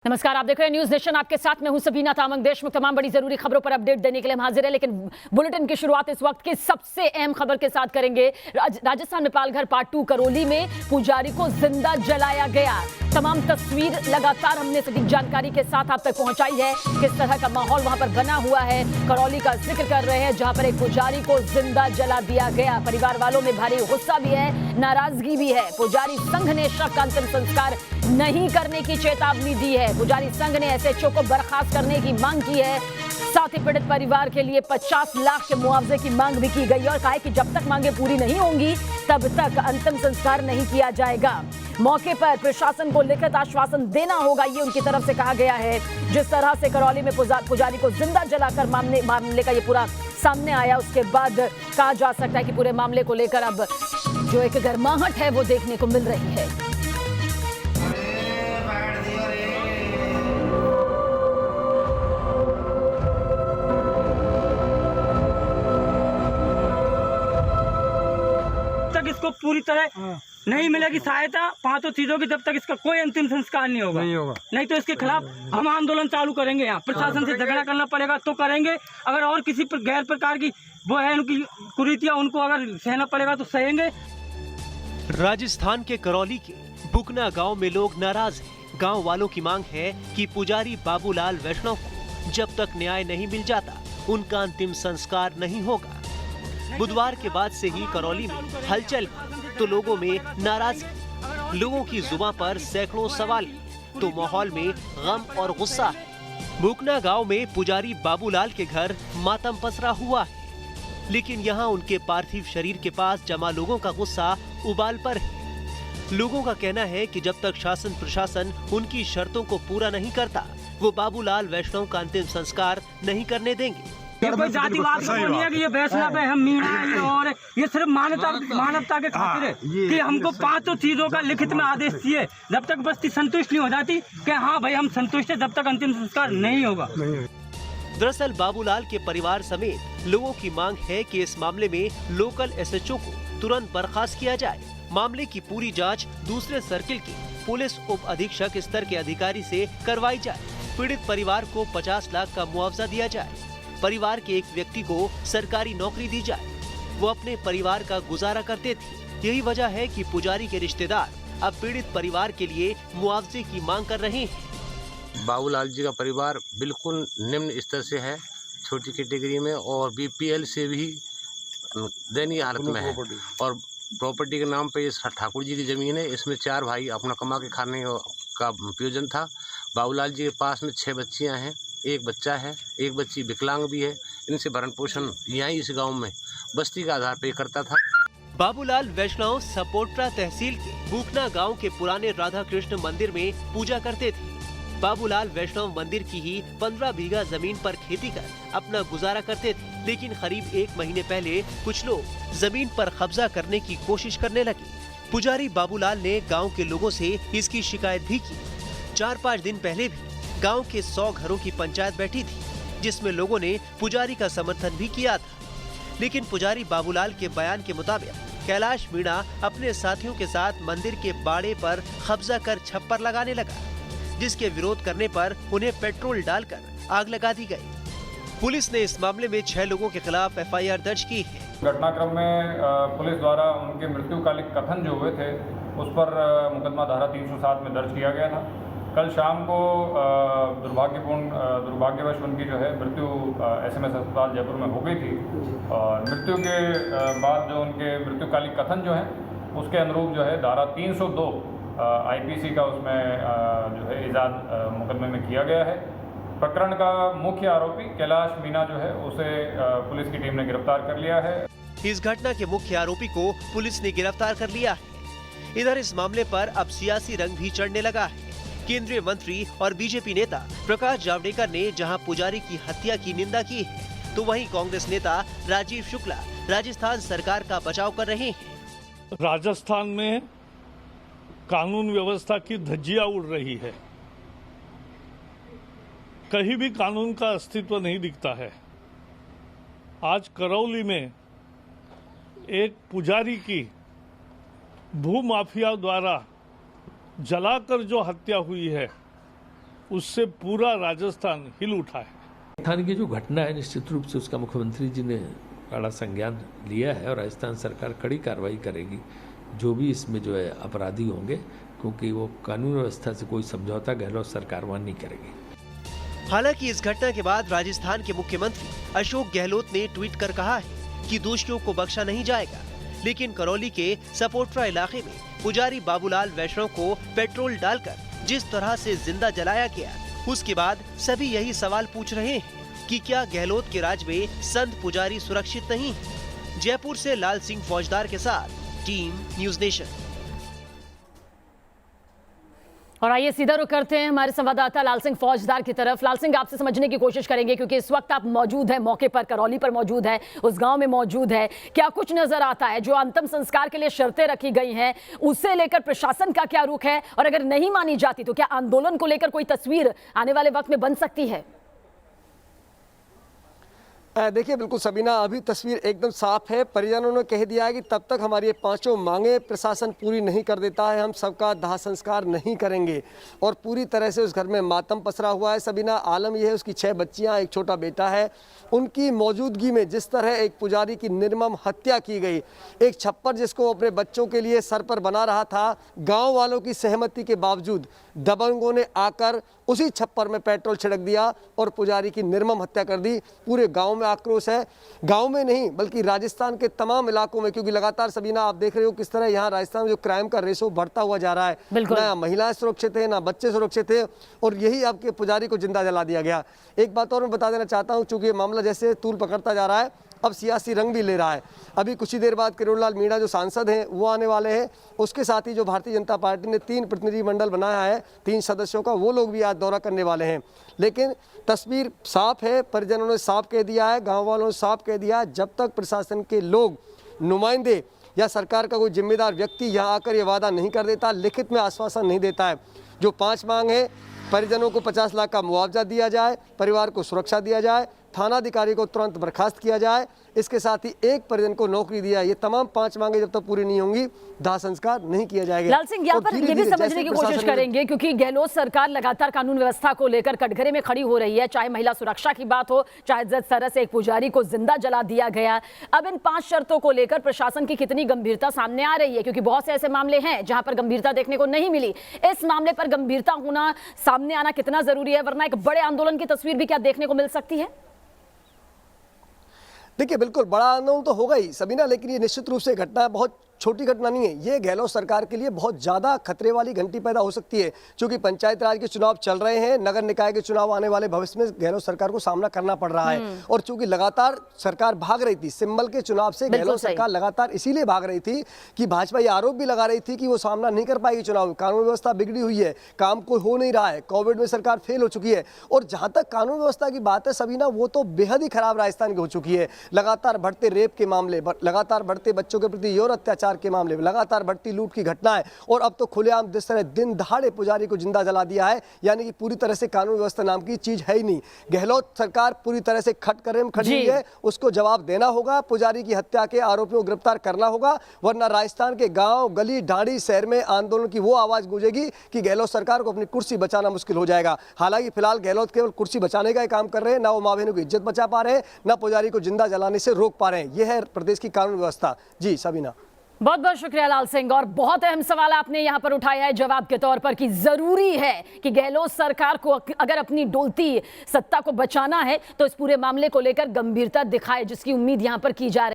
नमस्कार, आप देख रहे हैं न्यूज नेशन। आपके साथ मैं हूं सबीना तामंग। देश में तमाम बड़ी जरूरी खबरों पर अपडेट देने के लिए हम हाजिर हैं, लेकिन बुलेटिन की शुरुआत इस वक्त की सबसे अहम खबर के साथ करेंगे। राजस्थान में पालघर पार्ट 2 करौली में पुजारी को जिंदा जलाया गया। तमाम तस्वीर लगातार हमने सटीक जानकारी के साथ आप तक पहुंचाई है। किस तरह का माहौल वहां पर बना हुआ है, करौली का जिक्र कर रहे हैं, जहां पर एक पुजारी को जिंदा जला दिया गया। परिवार वालों में भारी गुस्सा भी है, नाराजगी भी है। पुजारी संघ ने शव का अंतिम संस्कार नहीं करने की चेतावनी दी है। पुजारी संघ ने एसएचओ को बर्खास्त करने की मांग की है। साथ ही पीड़ित परिवार के लिए 50 लाख के मुआवजे की मांग भी की गई और कहा है कि जब तक मांगे पूरी नहीं होंगी तब तक अंतिम संस्कार नहीं किया जाएगा। मौके पर प्रशासन को लिखित आश्वासन देना होगा, ये उनकी तरफ से कहा गया है। जिस तरह से करौली में पुजारी को जिंदा जलाकर मामले का ये पूरा सामने आया, उसके बाद कहा जा सकता है कि पूरे मामले को लेकर अब जो एक गर्माहट है वो देखने को मिल रही है। इसको पूरी तरह नहीं मिलेगी सहायता पांचों चीजों की, जब तक इसका कोई अंतिम संस्कार नहीं होगा नहीं तो इसके खिलाफ हम आंदोलन चालू करेंगे। यहाँ प्रशासन से झगड़ा करना पड़ेगा तो करेंगे, अगर और किसी गैर प्रकार की वो है उनकी कुरीतियां उनको अगर सहना पड़ेगा तो सहेंगे। राजस्थान के करौली के बुकना गांव में लोग नाराज हैं। गांव वालों की मांग है कि पुजारी बाबूलाल वैष्णव को जब तक न्याय नहीं मिल जाता उनका अंतिम संस्कार नहीं होगा। बुधवार के बाद से ही करौली में हलचल तो लोगों में नाराजगी, लोगों की जुबान पर सैकड़ों सवाल तो माहौल में गम और गुस्सा है। बुकना गांव में पुजारी बाबूलाल के घर मातम पसरा हुआ है, लेकिन यहां उनके पार्थिव शरीर के पास जमा लोगों का गुस्सा उबाल पर है। लोगों का कहना है कि जब तक शासन प्रशासन उनकी शर्तों को पूरा नहीं करता वो बाबूलाल वैष्णव का अंतिम संस्कार नहीं करने देंगे। ये कोई जातिवाद का नहीं है कि ये वैष्णव है, हम मीणा है, और ये सिर्फ मानवता के खातिर है कि हमको पांचों चीजों का लिखित में आदेश चाहिए। जब तक बस्ती संतुष्ट नहीं हो जाती कि हाँ भाई हम संतुष्ट है, जब तक अंतिम संस्कार नहीं होगा। दरअसल बाबूलाल के परिवार समेत लोगों की मांग है कि इस मामले में लोकल एसएचओ को तुरंत बर्खास्त किया जाए। मामले की पूरी जांच दूसरे सर्किल के पुलिस उप अधीक्षक स्तर के अधिकारी से करवाई जाए। पीड़ित परिवार को 50 लाख का मुआवजा दिया जाए। परिवार के एक व्यक्ति को सरकारी नौकरी दी जाए, वो अपने परिवार का गुजारा करते थे। यही वजह है कि पुजारी के रिश्तेदार अब पीड़ित परिवार के लिए मुआवजे की मांग कर रहे हैं। बाबूलाल जी का परिवार बिल्कुल निम्न स्तर से है, छोटी कैटेगरी में, और बीपीएल से भी दयनीय हालत में है। और प्रॉपर्टी के नाम पे ये ठाकुर जी की जमीन है, इसमें 4 भाई अपना कमा के खाने का प्रयोजन था। बाबूलाल जी के पास में 6 बच्चियां हैं, एक बच्चा है, एक बच्ची विकलांग भी है। इनसे भरण पोषण यहीं इस गांव में बस्ती का आधार पे करता था। बाबूलाल वैष्णव सपोट्रा तहसील के बुकना गांव के पुराने राधा कृष्ण मंदिर में पूजा करते थे। बाबूलाल वैष्णव मंदिर की ही 15 बीघा जमीन पर खेती कर अपना गुजारा करते थे, लेकिन करीब 1 महीने पहले कुछ लोग जमीन पर कब्जा करने की कोशिश करने लगे। पुजारी बाबूलाल ने गाँव के लोगों से इसकी शिकायत भी की। 4-5 दिन पहले भी गांव के 100 घरों की पंचायत बैठी थी, जिसमें लोगों ने पुजारी का समर्थन भी किया था। लेकिन पुजारी बाबूलाल के बयान के मुताबिक कैलाश मीणा अपने साथियों के साथ मंदिर के बाड़े पर कब्जा कर छप्पर लगाने लगा, जिसके विरोध करने पर उन्हें पेट्रोल डालकर आग लगा दी गई। पुलिस ने इस मामले में 6 लोगों के खिलाफ एफआईआर दर्ज की है। घटनाक्रम में पुलिस द्वारा उनके मृत्युकालिक कथन जो हुए थे उस पर मुकदमा धारा 307 में दर्ज किया गया था। कल शाम को दुर्भाग्यवश उनकी जो है मृत्यु एसएमएस अस्पताल जयपुर में हो गई थी। और मृत्यु के बाद जो उनके मृत्युकालिक कथन जो है उसके अनुरूप जो है धारा 302 आईपीसी का उसमें जो है इजाद मुकदमे में किया गया है। प्रकरण का मुख्य आरोपी कैलाश मीणा जो है उसे पुलिस की टीम ने गिरफ्तार कर लिया है। इस घटना के मुख्य आरोपी को पुलिस ने गिरफ्तार कर लिया है। इधर इस मामले पर अब सियासी रंग भी चढ़ने लगा है। केंद्रीय मंत्री और बीजेपी नेता प्रकाश जावड़ेकर ने जहां पुजारी की हत्या की निंदा की है, तो वहीं कांग्रेस नेता राजीव शुक्ला राजस्थान सरकार का बचाव कर रहे हैं। राजस्थान में कानून व्यवस्था की धज्जियां उड़ रही है, कहीं भी कानून का अस्तित्व नहीं दिखता है। आज करौली में एक पुजारी की भूमाफिया द्वारा जलाकर जो हत्या हुई है उससे पूरा राजस्थान हिल उठा है। राजस्थान की जो घटना है निश्चित रूप से उसका मुख्यमंत्री जी ने कड़ा संज्ञान लिया है और राजस्थान सरकार कड़ी कार्रवाई करेगी जो भी इसमें जो है अपराधी होंगे, क्योंकि वो कानून व्यवस्था से कोई समझौता गहलोत सरकार वहां नहीं करेगी। हालांकि इस घटना के बाद राजस्थान के मुख्यमंत्री अशोक गहलोत ने ट्वीट कर कहा है कि दोषियों को बख्शा नहीं जाएगा, लेकिन करौली के सपोट्रा इलाके में पुजारी बाबूलाल वैष्णव को पेट्रोल डालकर जिस तरह से जिंदा जलाया गया, उसके बाद सभी यही सवाल पूछ रहे हैं कि क्या गहलोत के राज में संत पुजारी सुरक्षित नहीं है। जयपुर से लाल सिंह फौजदार के साथ टीम न्यूज नेशन। और आइए सीधा रुख करते हैं हमारे संवाददाता लाल सिंह फौजदार की तरफ। लाल सिंह, आपसे समझने की कोशिश करेंगे क्योंकि इस वक्त आप मौजूद हैं मौके पर, करौली पर मौजूद है, उस गांव में मौजूद है। क्या कुछ नजर आता है? जो अंतिम संस्कार के लिए शर्तें रखी गई हैं उसे लेकर प्रशासन का क्या रुख है, और अगर नहीं मानी जाती तो क्या आंदोलन को लेकर कोई तस्वीर आने वाले वक्त में बन सकती है? देखिए बिल्कुल सबीना, अभी तस्वीर एकदम साफ है। परिजनों ने कह दिया है कि तब तक हमारी ये पांचों मांगे प्रशासन पूरी नहीं कर देता है, हम सबका दाह संस्कार नहीं करेंगे। और पूरी तरह से उस घर में मातम पसरा हुआ है। सबीना, आलम यह है उसकी 6 बच्चियां, एक छोटा बेटा है। उनकी मौजूदगी में जिस तरह एक पुजारी की निर्मम हत्या की गई, एक छप्पर जिसको अपने बच्चों के लिए सर पर बना रहा था, गाँव वालों की सहमति के बावजूद दबंगों ने आकर उसी छप्पर में पेट्रोल छिड़क दिया और पुजारी की निर्मम हत्या कर दी। पूरे गांव में आक्रोश है, गांव में नहीं बल्कि राजस्थान के तमाम इलाकों में, क्योंकि लगातार सबीना आप देख रहे हो किस तरह यहाँ राजस्थान में जो क्राइम का रेशो बढ़ता हुआ जा रहा है। ना महिलाएं सुरक्षित है, ना बच्चे सुरक्षित है, और यही आपके पुजारी को जिंदा जला दिया गया। एक बात और मैं बता देना चाहता हूँ, चूंकि ये मामला जैसे तूल पकड़ता जा रहा है, अब सियासी रंग भी ले रहा है। अभी कुछ ही देर बाद किरोड़लाल मीणा जो सांसद हैं वो आने वाले हैं। उसके साथ ही जो भारतीय जनता पार्टी ने 3 प्रतिनिधि मंडल बनाया है 3 सदस्यों का, वो लोग भी आज दौरा करने वाले हैं। लेकिन तस्वीर साफ है, परिजनों ने साफ कह दिया है, गाँव वालों ने साफ कह दिया है, जब तक प्रशासन के लोग, नुमाइंदे या सरकार का कोई जिम्मेदार व्यक्ति यहाँ आकर ये वादा नहीं कर देता, लिखित में आश्वासन नहीं देता है। जो 5 मांग है, परिजनों को 50 लाख का मुआवजा दिया जाए, परिवार को सुरक्षा दिया जाए, थानाधिकारी को तुरंत बर्खास्त किया जाए, इसके साथ ही एक परिजन को नौकरी दिया, ये तमाम 5 मांगे जब तक पूरी नहीं होंगी दाह संस्कार नहीं किया जाएगा। लाल सिंह, यहाँ पर ये भी समझने की कोशिश करेंगे क्योंकि गहलोत सरकार लगातार कानून व्यवस्था को लेकर कटघरे में खड़ी हो रही है, चाहे महिला सुरक्षा की बात हो, चाहे जिस तरह से एक पुजारी को जिंदा जला दिया गया। अब इन 5 शर्तों को लेकर प्रशासन की कितनी गंभीरता सामने आ रही है, क्योंकि बहुत से ऐसे मामले हैं जहां पर गंभीरता देखने को नहीं मिली। इस मामले पर गंभीरता होना, सामने आना कितना जरूरी है, वरना एक बड़े आंदोलन की तस्वीर भी क्या देखने को मिल सकती है? देखिए बिल्कुल बड़ा आंदोलन तो होगा ही सबीना, लेकिन ये निश्चित रूप से घटना बहुत छोटी घटना नहीं है। ये गहलोत सरकार के लिए बहुत ज़्यादा खतरे वाली घंटी पैदा हो सकती है, क्योंकि पंचायत राज के चुनाव चल रहे हैं, नगर निकाय के चुनाव आने वाले भविष्य में गहलोत सरकार को सामना करना पड़ रहा है। और चूंकि लगातार सरकार भाग रही थी सिंबल के चुनाव से, गहलोत सरकार लगातार इसीलिए भाग रही थी कि भाजपा ये आरोप भी लगा रही थी कि वो सामना नहीं कर पाएगी चुनाव में, कानून व्यवस्था बिगड़ी हुई है, काम कोई हो नहीं रहा है, कोविड में सरकार फेल हो चुकी है। और जहाँ तक कानून व्यवस्था की बात है सबीना, वो तो बेहद ही खराब राजस्थान की हो चुकी है। लगातार बढ़ते रेप के मामले, लगातार बढ़ते बच्चों के प्रति यौन अत्याचार के मामले, लगातार बढ़ती लूट की घटनाएं, और अब तो खुलेआम जिस तरह दिन दहाड़े पुजारी को जिंदा जला दिया है, यानी कि पूरी तरह से कानून व्यवस्था नाम की चीज है ही नहीं। गहलोत सरकार पूरी तरह से खटकरे में खड़ी हुई है, उसको जवाब देना होगा, पुजारी की हत्या के आरोपियों को गिरफ्तार करना होगा, वरना राजस्थान के गांव गली ढांडी शहर में आंदोलन की वो आवाज गूंजेगी कि गहलोत सरकार को अपनी कुर्सी बचाना मुश्किल हो जाएगा। हालांकि फिलहाल गहलोत केवल कुर्सी बचाने का ही काम कर रहे हैं, ना वो माँ बहनों की इज्जत बचा पा रहे हैं, ना पुजारी को जिंदा जलाने से रोक पा रहे हैं। यह है प्रदेश की कानून व्यवस्था। जी सबीना, बहुत बहुत शुक्रिया लाल सिंह। और बहुत अहम सवाल आपने यहां पर उठाया है जवाब के तौर पर कि जरूरी है कि गहलोत सरकार को अगर अपनी डोलती सत्ता को बचाना है तो इस पूरे मामले को लेकर गंभीरता दिखाए, जिसकी उम्मीद यहां पर की जा रही है।